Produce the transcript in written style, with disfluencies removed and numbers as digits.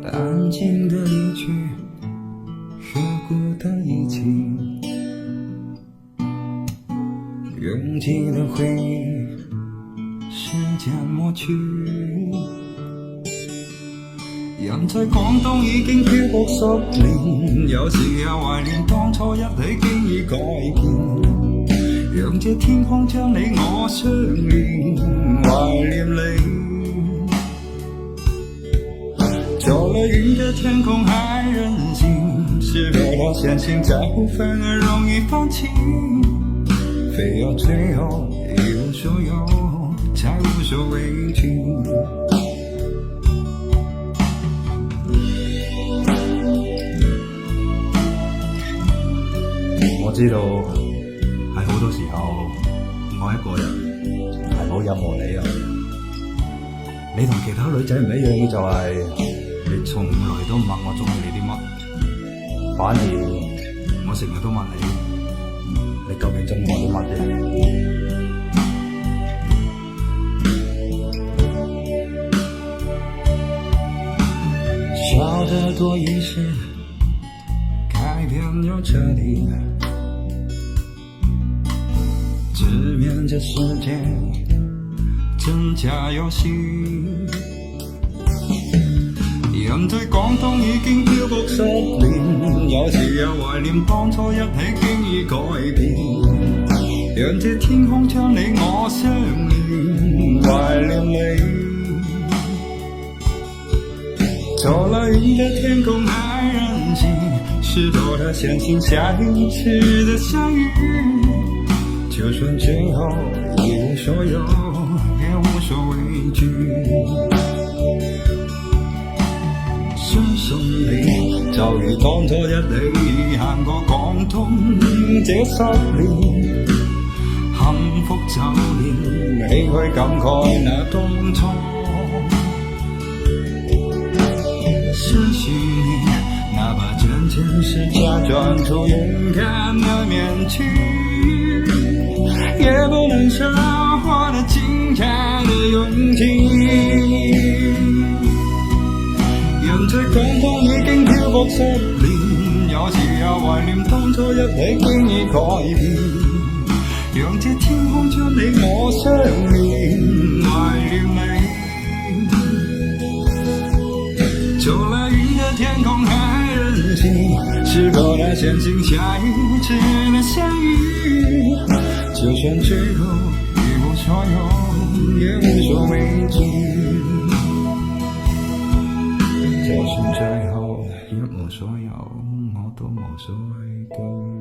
安静的离去和孤单一起，拥挤的回忆，時間抹去。人在廣東已經漂泊10年，有時也懷念當初一起經已改變，讓這天空將你我相連，懷念你。走了雲的天空還任性，是為了相信在乎反而容易放棄，非要最後一無所有才無所畏懼。我知道喺好多時候愛一個人係冇任何理由。你同其他女仔唔一樣嘅就係你從來都唔問我中意你啲乜，反而我成日都問你究竟中意我啲乜嘢。笑得多一些，改變又徹底，直面這世界真假遊戲。人在廣東已經漂泊10年，有時也懷念當初一起經已改變，讓這天空將你我相連，懷念你。走了雲的天空還任性，是多的相信下一次的相遇，就算最後一無所有也無所畏懼。相信你就如當初一起行過廣東這10年，幸福就連你去感慨那當初。相信你哪怕真正是假裝出勇敢的面具，也不能少我的驚訝的勇氣。人在廣東已經漂泊10年，有時也懷念當初一起經已改變，讓這天空將你我相連，懷念你。走了雲的天空還任性，是多麼相信下一次的相遇，就算最後一無所有也無所畏懼，就算最後一無所有我都無所畏懼。